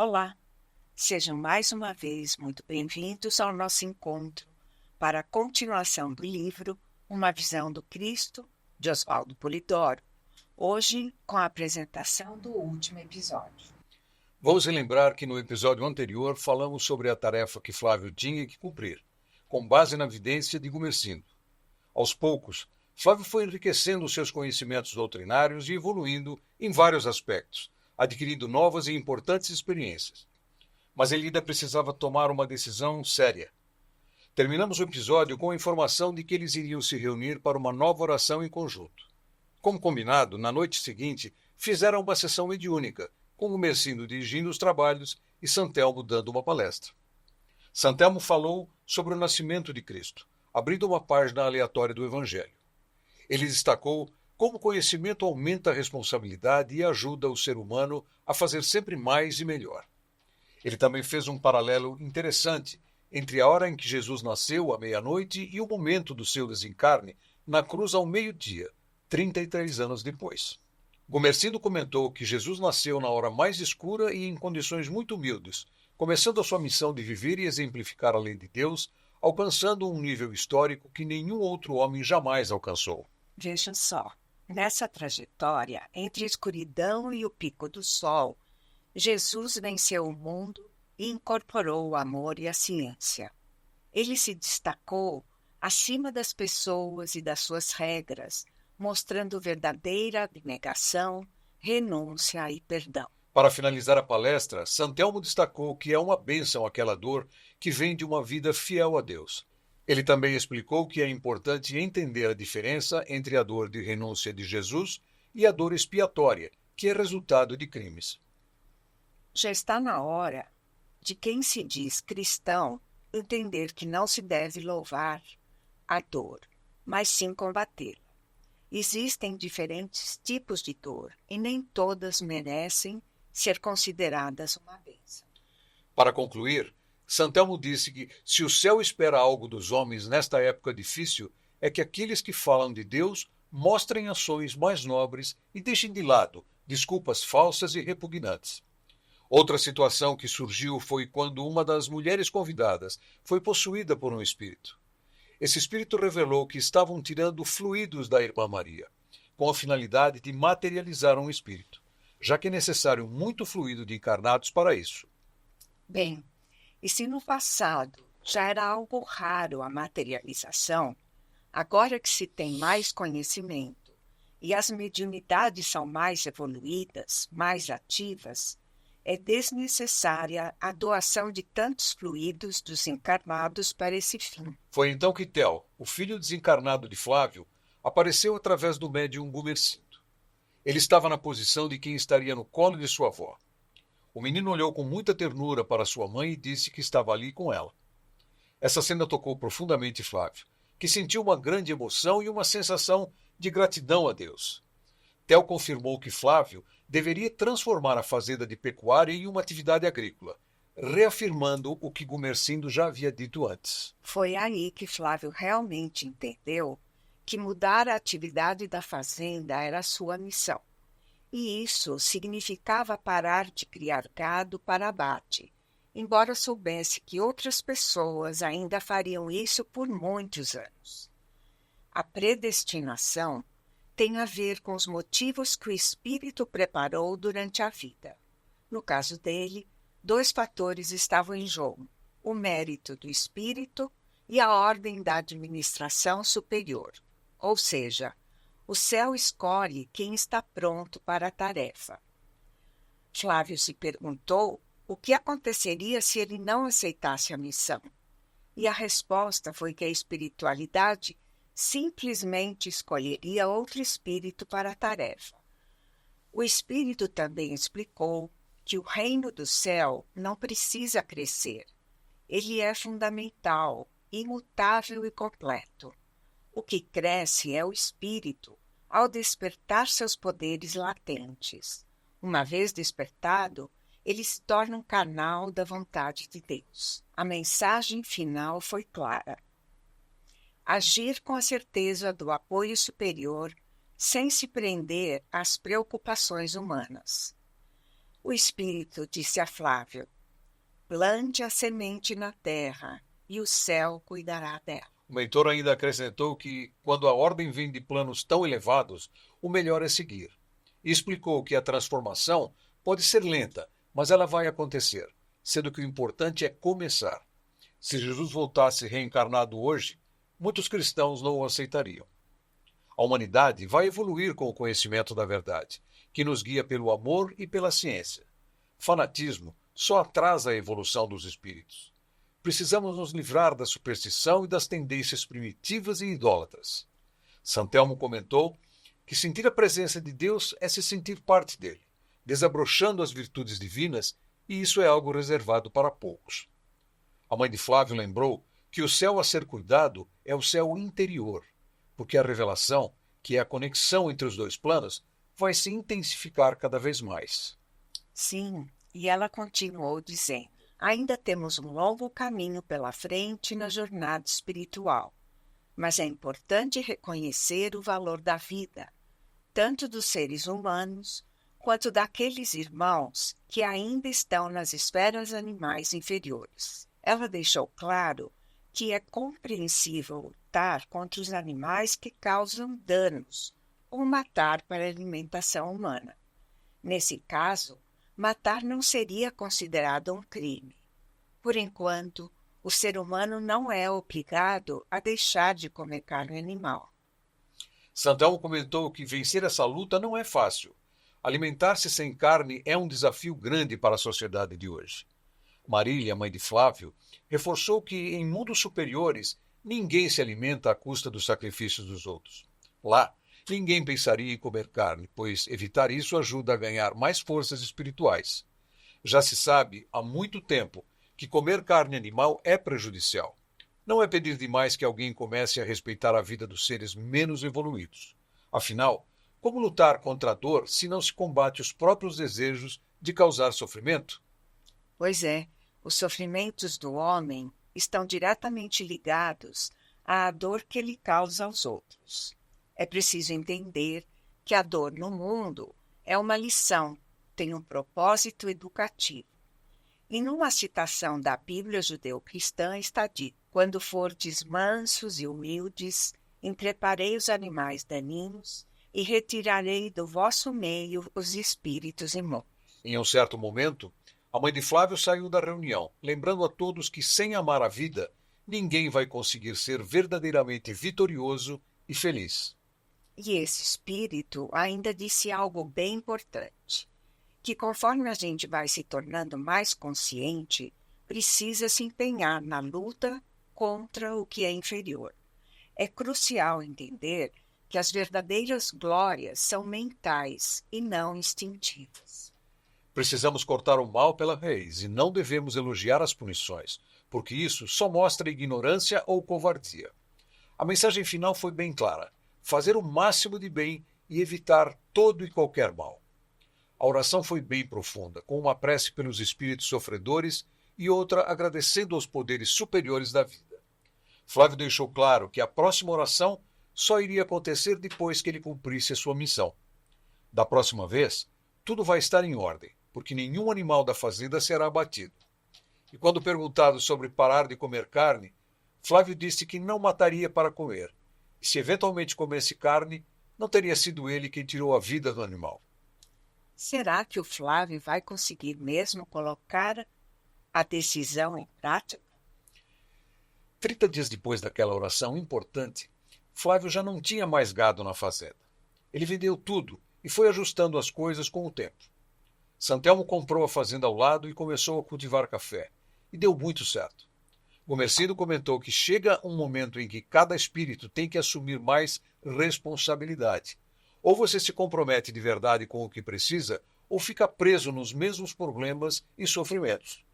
Olá, sejam mais uma vez muito bem-vindos ao nosso encontro para a continuação do livro Uma Visão do Cristo, de Oswaldo Polidoro, hoje com a apresentação do último episódio. Vamos relembrar que no episódio anterior falamos sobre a tarefa que Flávio tinha que cumprir, com base na evidência de Gumersindo. Aos poucos, Flávio foi enriquecendo seus conhecimentos doutrinários e evoluindo em vários aspectos, adquirindo novas e importantes experiências. Mas ele ainda precisava tomar uma decisão séria. Terminamos o episódio com a informação de que eles iriam se reunir para uma nova oração em conjunto. Como combinado, na noite seguinte, fizeram uma sessão mediúnica, com o Gumersindo dirigindo os trabalhos e Santelmo dando uma palestra. Santelmo falou sobre o nascimento de Cristo, abrindo uma página aleatória do Evangelho. Ele destacou como o conhecimento aumenta a responsabilidade e ajuda o ser humano a fazer sempre mais e melhor. Ele também fez um paralelo interessante entre a hora em que Jesus nasceu, à meia-noite, e o momento do seu desencarne, na cruz ao meio-dia, 33 anos depois. Gumersindo comentou que Jesus nasceu na hora mais escura e em condições muito humildes, começando a sua missão de viver e exemplificar a lei de Deus, alcançando um nível histórico que nenhum outro homem jamais alcançou. Veja só, nessa trajetória entre a escuridão e o pico do sol, Jesus venceu o mundo e incorporou o amor e a ciência. Ele se destacou acima das pessoas e das suas regras, mostrando verdadeira abnegação, renúncia e perdão. Para finalizar a palestra, Santelmo destacou que é uma bênção aquela dor que vem de uma vida fiel a Deus. Ele também explicou que é importante entender a diferença entre a dor de renúncia de Jesus e a dor expiatória, que é resultado de crimes. Já está na hora de quem se diz cristão entender que não se deve louvar a dor, mas sim combatê-la. Existem diferentes tipos de dor e nem todas merecem ser consideradas uma bênção. Para concluir, Santelmo disse que se o céu espera algo dos homens nesta época difícil, é que aqueles que falam de Deus mostrem ações mais nobres e deixem de lado desculpas falsas e repugnantes. Outra situação que surgiu foi quando uma das mulheres convidadas foi possuída por um espírito. Esse espírito revelou que estavam tirando fluidos da irmã Maria, com a finalidade de materializar um espírito, já que é necessário muito fluido de encarnados para isso. Bem, e se no passado já era algo raro a materialização, agora que se tem mais conhecimento e as mediunidades são mais evoluídas, mais ativas, é desnecessária a doação de tantos fluidos dos encarnados para esse fim. Foi então que Tel, o filho desencarnado de Flávio, apareceu através do médium Gumersindo. Ele estava na posição de quem estaria no colo de sua avó. O menino olhou com muita ternura para sua mãe e disse que estava ali com ela. Essa cena tocou profundamente Flávio, que sentiu uma grande emoção e uma sensação de gratidão a Deus. Tel confirmou que Flávio deveria transformar a fazenda de pecuária em uma atividade agrícola, reafirmando o que Gumersindo já havia dito antes. Foi aí que Flávio realmente entendeu que mudar a atividade da fazenda era a sua missão. E isso significava parar de criar gado para abate, embora soubesse que outras pessoas ainda fariam isso por muitos anos. A predestinação tem a ver com os motivos que o espírito preparou durante a vida. No caso dele, 2 fatores estavam em jogo: o mérito do espírito e a ordem da administração superior. Ou seja, o céu escolhe quem está pronto para a tarefa. Flávio se perguntou o que aconteceria se ele não aceitasse a missão. E a resposta foi que a espiritualidade simplesmente escolheria outro espírito para a tarefa. O espírito também explicou que o reino do céu não precisa crescer. Ele é fundamental, imutável e completo. O que cresce é o espírito, ao despertar seus poderes latentes. Uma vez despertado, ele se torna um canal da vontade de Deus. A mensagem final foi clara: agir com a certeza do apoio superior, sem se prender às preocupações humanas. O Espírito disse a Flávio: plante a semente na terra e o céu cuidará dela. O mentor ainda acrescentou que, quando a ordem vem de planos tão elevados, o melhor é seguir. E explicou que a transformação pode ser lenta, mas ela vai acontecer, sendo que o importante é começar. Se Jesus voltasse reencarnado hoje, muitos cristãos não o aceitariam. A humanidade vai evoluir com o conhecimento da verdade, que nos guia pelo amor e pela ciência. Fanatismo só atrasa a evolução dos espíritos. Precisamos nos livrar da superstição e das tendências primitivas e idólatras. Santelmo comentou que sentir a presença de Deus é se sentir parte dele, desabrochando as virtudes divinas, e isso é algo reservado para poucos. A mãe de Flávio lembrou que o céu a ser cuidado é o céu interior, porque a revelação, que é a conexão entre os dois planos, vai se intensificar cada vez mais. Sim, e ela continuou dizendo: ainda temos um longo caminho pela frente na jornada espiritual, mas é importante reconhecer o valor da vida, tanto dos seres humanos quanto daqueles irmãos que ainda estão nas esferas animais inferiores. Ela deixou claro que é compreensível lutar contra os animais que causam danos ou matar para a alimentação humana. Nesse caso, matar não seria considerado um crime. Por enquanto, o ser humano não é obrigado a deixar de comer carne animal. Santelmo comentou que vencer essa luta não é fácil. Alimentar-se sem carne é um desafio grande para a sociedade de hoje. Marília, mãe de Flávio, reforçou que em mundos superiores ninguém se alimenta à custa dos sacrifícios dos outros. Lá, ninguém pensaria em comer carne, pois evitar isso ajuda a ganhar mais forças espirituais. Já se sabe há muito tempo que comer carne animal é prejudicial. Não é pedir demais que alguém comece a respeitar a vida dos seres menos evoluídos. Afinal, como lutar contra a dor se não se combate os próprios desejos de causar sofrimento? Pois é, os sofrimentos do homem estão diretamente ligados à dor que ele causa aos outros. É preciso entender que a dor no mundo é uma lição, tem um propósito educativo. E numa citação da Bíblia judeu-cristã está dito: quando fordes mansos e humildes, entreparei os animais daninhos e retirarei do vosso meio os espíritos imundos. Em um certo momento, a mãe de Flávio saiu da reunião, lembrando a todos que sem amar a vida, ninguém vai conseguir ser verdadeiramente vitorioso e feliz. E esse espírito ainda disse algo bem importante, que conforme a gente vai se tornando mais consciente, precisa se empenhar na luta contra o que é inferior. É crucial entender que as verdadeiras glórias são mentais e não instintivas. Precisamos cortar o mal pela raiz e não devemos elogiar as punições, porque isso só mostra ignorância ou covardia. A mensagem final foi bem clara: fazer o máximo de bem e evitar todo e qualquer mal. A oração foi bem profunda, com uma prece pelos espíritos sofredores e outra agradecendo aos poderes superiores da vida. Flávio deixou claro que a próxima oração só iria acontecer depois que ele cumprisse a sua missão. Da próxima vez, tudo vai estar em ordem, porque nenhum animal da fazenda será abatido. E quando perguntado sobre parar de comer carne, Flávio disse que não mataria para comer, e se eventualmente comesse carne, não teria sido ele quem tirou a vida do animal. Será que o Flávio vai conseguir mesmo colocar a decisão em prática? 30 dias depois daquela oração importante, Flávio já não tinha mais gado na fazenda. Ele vendeu tudo e foi ajustando as coisas com o tempo. Santelmo comprou a fazenda ao lado e começou a cultivar café, e deu muito certo. Gomercindo comentou que chega um momento em que cada espírito tem que assumir mais responsabilidade. Ou você se compromete de verdade com o que precisa, ou fica preso nos mesmos problemas e sofrimentos.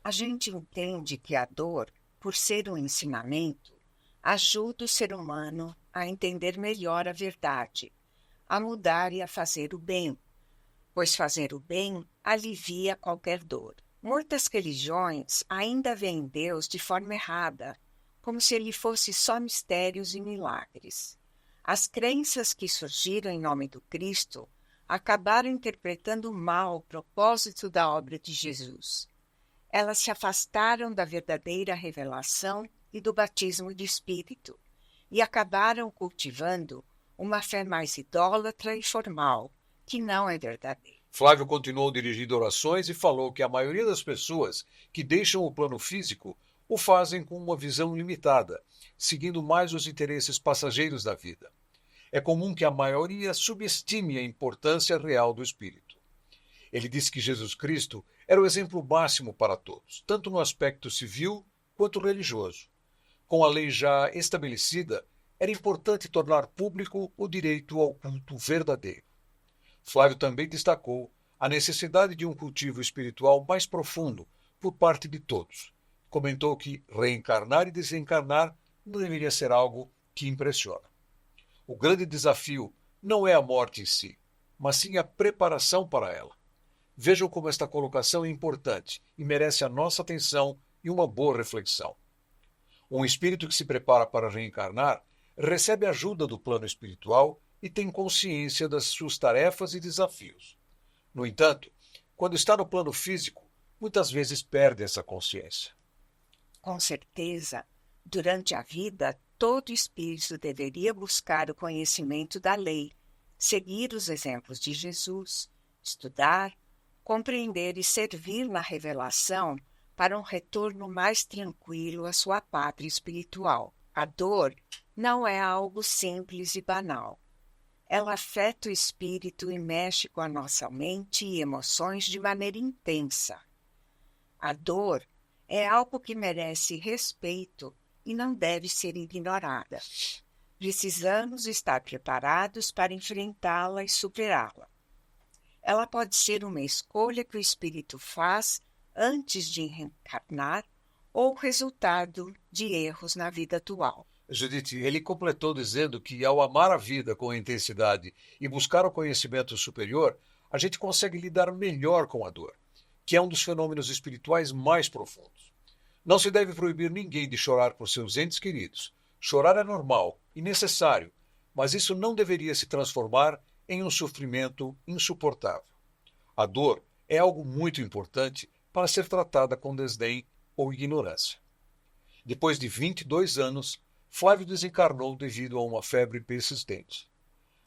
A gente entende que a dor, por ser um ensinamento, ajuda o ser humano a entender melhor a verdade, a mudar e a fazer o bem, pois fazer o bem alivia qualquer dor. Muitas religiões ainda veem Deus de forma errada, como se ele fosse só mistérios e milagres. As crenças que surgiram em nome do Cristo acabaram interpretando mal o propósito da obra de Jesus. Elas se afastaram da verdadeira revelação e do batismo de Espírito e acabaram cultivando uma fé mais idólatra e formal, que não é verdadeira. Flávio continuou dirigindo orações e falou que a maioria das pessoas que deixam o plano físico o fazem com uma visão limitada, seguindo mais os interesses passageiros da vida. É comum que a maioria subestime a importância real do espírito. Ele disse que Jesus Cristo era o exemplo máximo para todos, tanto no aspecto civil quanto religioso. Com a lei já estabelecida, era importante tornar público o direito ao culto verdadeiro. Flávio também destacou a necessidade de um cultivo espiritual mais profundo por parte de todos. Comentou que reencarnar e desencarnar não deveria ser algo que impressiona. O grande desafio não é a morte em si, mas sim a preparação para ela. Vejam como esta colocação é importante e merece a nossa atenção e uma boa reflexão. Um espírito que se prepara para reencarnar recebe ajuda do plano espiritual e tem consciência das suas tarefas e desafios. No entanto, quando está no plano físico, muitas vezes perde essa consciência. Com certeza, durante a vida, todo espírito deveria buscar o conhecimento da lei, seguir os exemplos de Jesus, estudar, compreender e servir na revelação para um retorno mais tranquilo à sua pátria espiritual. A dor não é algo simples e banal. Ela afeta o espírito e mexe com a nossa mente e emoções de maneira intensa. A dor é algo que merece respeito e não deve ser ignorada. Precisamos estar preparados para enfrentá-la e superá-la. Ela pode ser uma escolha que o espírito faz antes de reencarnar ou resultado de erros na vida atual. Judith, ele completou dizendo que ao amar a vida com intensidade e buscar o conhecimento superior, a gente consegue lidar melhor com a dor, que é um dos fenômenos espirituais mais profundos. Não se deve proibir ninguém de chorar por seus entes queridos. Chorar é normal e necessário, mas isso não deveria se transformar em um sofrimento insuportável. A dor é algo muito importante para ser tratada com desdém ou ignorância. Depois de 22 anos, Flávio desencarnou devido a uma febre persistente.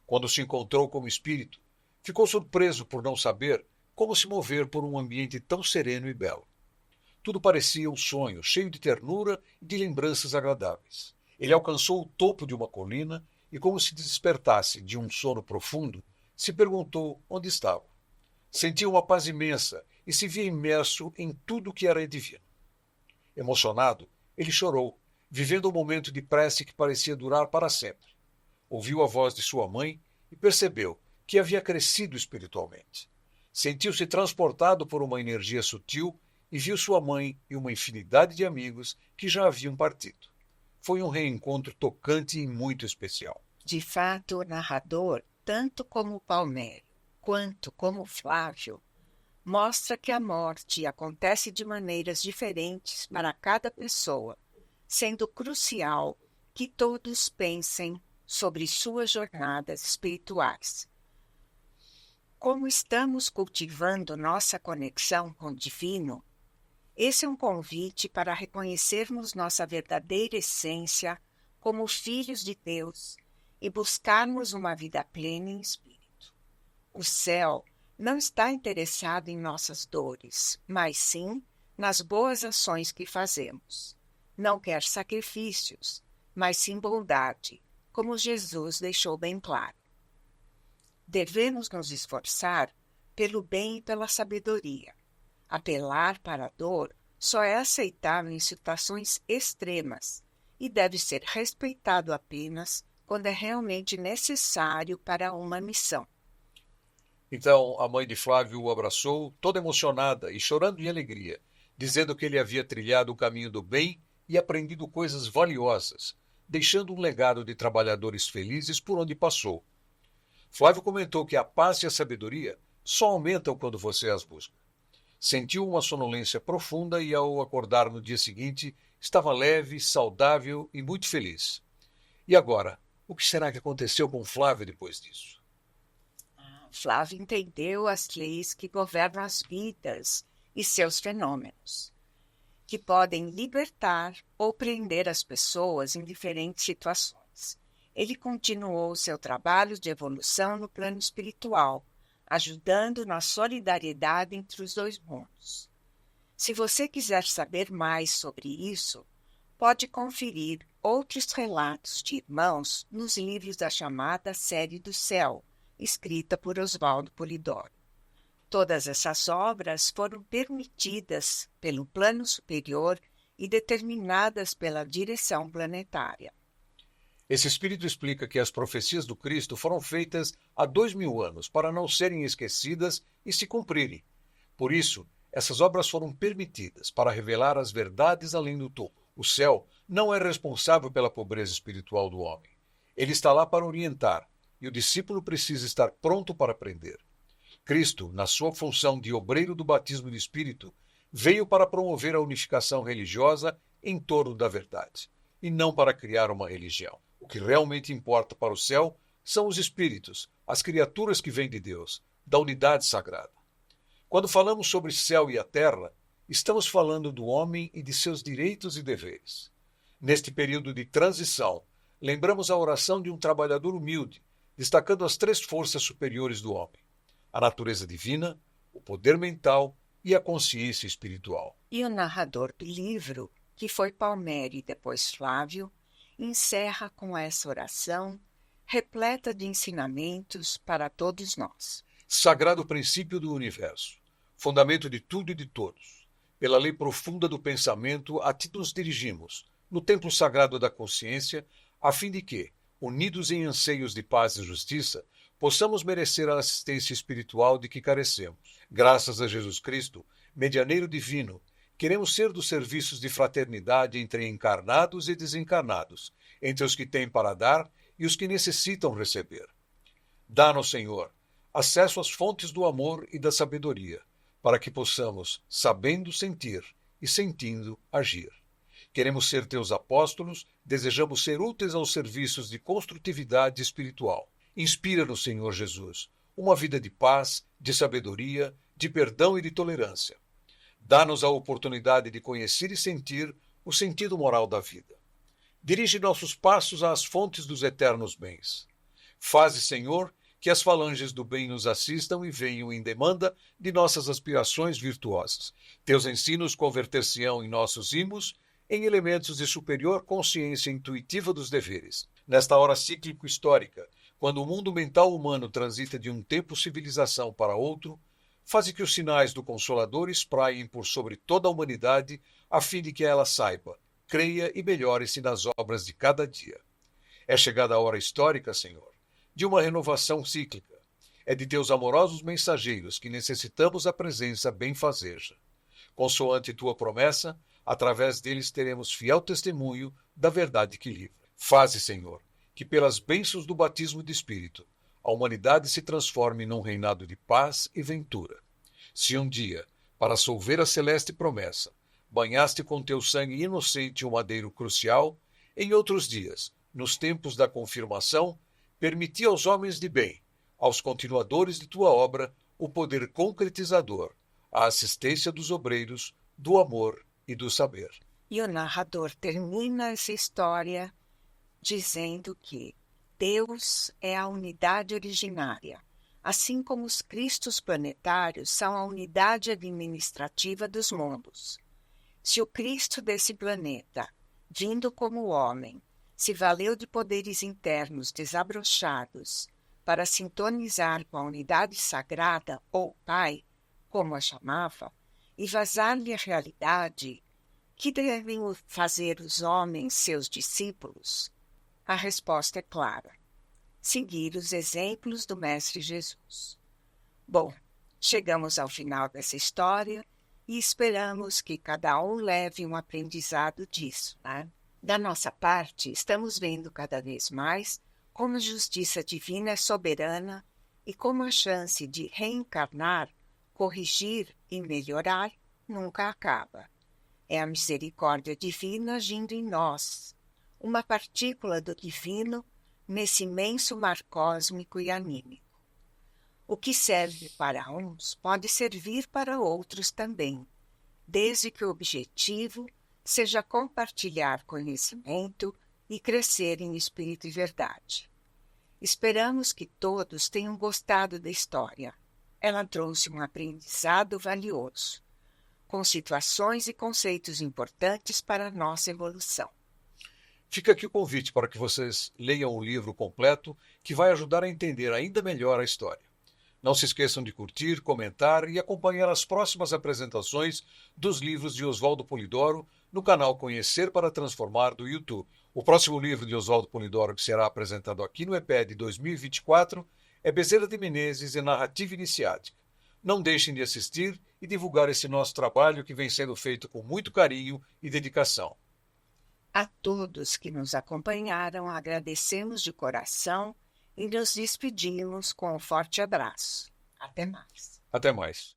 Quando se encontrou como espírito, ficou surpreso por não saber como se mover por um ambiente tão sereno e belo. Tudo parecia um sonho, cheio de ternura e de lembranças agradáveis. Ele alcançou o topo de uma colina e, como se despertasse de um sono profundo, se perguntou onde estava. Sentiu uma paz imensa e se via imerso em tudo que era divino. Emocionado, ele chorou, vivendo um momento de prece que parecia durar para sempre. Ouviu a voz de sua mãe e percebeu que havia crescido espiritualmente. Sentiu-se transportado por uma energia sutil e viu sua mãe e uma infinidade de amigos que já haviam partido. Foi um reencontro tocante e muito especial. De fato, o narrador, tanto como Palmério quanto como Flávio, mostra que a morte acontece de maneiras diferentes para cada pessoa, sendo crucial que todos pensem sobre suas jornadas espirituais. Como estamos cultivando nossa conexão com o divino, esse é um convite para reconhecermos nossa verdadeira essência como filhos de Deus e buscarmos uma vida plena em espírito. O céu não está interessado em nossas dores, mas sim nas boas ações que fazemos. Não quer sacrifícios, mas sim bondade, como Jesus deixou bem claro. Devemos nos esforçar pelo bem e pela sabedoria. Apelar para a dor só é aceitável em situações extremas e deve ser respeitado apenas quando é realmente necessário para uma missão. Então a mãe de Flávio o abraçou, toda emocionada e chorando de alegria, dizendo que ele havia trilhado o caminho do bem e aprendido coisas valiosas, deixando um legado de trabalhadores felizes por onde passou. Flávio comentou que a paz e a sabedoria só aumentam quando você as busca. Sentiu uma sonolência profunda e, ao acordar no dia seguinte, estava leve, saudável e muito feliz. E agora, o que será que aconteceu com Flávio depois disso? Flávio entendeu as leis que governam as vidas e seus fenômenos, que podem libertar ou prender as pessoas em diferentes situações. Ele continuou seu trabalho de evolução no plano espiritual, ajudando na solidariedade entre os dois mundos. Se você quiser saber mais sobre isso, pode conferir outros relatos de irmãos nos livros da chamada Série do Céu, escrita por Oswaldo Polidoro. Todas essas obras foram permitidas pelo plano superior e determinadas pela direção planetária. Esse espírito explica que as profecias do Cristo foram feitas há 2000 anos para não serem esquecidas e se cumprirem. Por isso, essas obras foram permitidas para revelar as verdades além do topo. O céu não é responsável pela pobreza espiritual do homem. Ele está lá para orientar, e o discípulo precisa estar pronto para aprender. Cristo, na sua função de obreiro do batismo de Espírito, veio para promover a unificação religiosa em torno da verdade, e não para criar uma religião. O que realmente importa para o céu são os espíritos, as criaturas que vêm de Deus, da unidade sagrada. Quando falamos sobre céu e a terra, estamos falando do homem e de seus direitos e deveres. Neste período de transição, lembramos a oração de um trabalhador humilde, destacando as 3 forças superiores do homem: a natureza divina, o poder mental e a consciência espiritual. E o narrador do livro, que foi Palmério e depois Flávio, encerra com essa oração repleta de ensinamentos para todos nós. Sagrado princípio do universo, fundamento de tudo e de todos. Pela lei profunda do pensamento, a ti nos dirigimos, no templo sagrado da consciência, a fim de que, unidos em anseios de paz e justiça, possamos merecer a assistência espiritual de que carecemos. Graças a Jesus Cristo, medianeiro divino, queremos ser dos serviços de fraternidade entre encarnados e desencarnados, entre os que têm para dar e os que necessitam receber. Dá-nos, Senhor, acesso às fontes do amor e da sabedoria, para que possamos, sabendo sentir e sentindo, agir. Queremos ser teus apóstolos, desejamos ser úteis aos serviços de construtividade espiritual. Inspira-nos, Senhor Jesus, uma vida de paz, de sabedoria, de perdão e de tolerância. Dá-nos a oportunidade de conhecer e sentir o sentido moral da vida. Dirige nossos passos às fontes dos eternos bens. Faze, Senhor, que as falanges do bem nos assistam e venham em demanda de nossas aspirações virtuosas. Teus ensinos converter-se-ão em nossos imos em elementos de superior consciência intuitiva dos deveres. Nesta hora cíclico-histórica, quando o mundo mental humano transita de um tempo civilização para outro, faze que os sinais do Consolador espraiem por sobre toda a humanidade, a fim de que ela saiba, creia e melhore-se nas obras de cada dia. É chegada a hora histórica, Senhor, de uma renovação cíclica. É de teus amorosos mensageiros que necessitamos a presença benfazeja. Consoante tua promessa, através deles teremos fiel testemunho da verdade que livra. Faze, Senhor, que pelas bênçãos do batismo de Espírito, a humanidade se transforme num reinado de paz e ventura. Se um dia, para solver a celeste promessa, banhaste com teu sangue inocente um madeiro crucial, em outros dias, nos tempos da confirmação, permiti aos homens de bem, aos continuadores de tua obra, o poder concretizador, a assistência dos obreiros, do amor e do saber. E o narrador termina essa história dizendo que Deus é a unidade originária, assim como os Cristos planetários são a unidade administrativa dos mundos. Se o Cristo desse planeta, vindo como homem, se valeu de poderes internos desabrochados para sintonizar com a unidade sagrada ou Pai, como a chamava, e vazar-lhe a realidade, que devem fazer os homens seus discípulos? A resposta é clara: seguir os exemplos do Mestre Jesus. Bom, chegamos ao final dessa história e esperamos que cada um leve um aprendizado disso, né? Da nossa parte, estamos vendo cada vez mais como a justiça divina é soberana e como a chance de reencarnar, corrigir e melhorar nunca acaba. É a misericórdia divina agindo em nós, uma partícula do divino nesse imenso mar cósmico e anímico. O que serve para uns pode servir para outros também, desde que o objetivo seja compartilhar conhecimento e crescer em espírito e verdade. Esperamos que todos tenham gostado da história. Ela trouxe um aprendizado valioso, com situações e conceitos importantes para a nossa evolução. Fica aqui o convite para que vocês leiam o livro completo, que vai ajudar a entender ainda melhor a história. Não se esqueçam de curtir, comentar e acompanhar as próximas apresentações dos livros de Oswaldo Polidoro no canal Conhecer para Transformar do YouTube. O próximo livro de Oswaldo Polidoro que será apresentado aqui no EPED 2024 é Bezerra de Menezes e Narrativa Iniciática. Não deixem de assistir e divulgar esse nosso trabalho que vem sendo feito com muito carinho e dedicação. A todos que nos acompanharam, agradecemos de coração e nos despedimos com um forte abraço. Até mais. Até mais.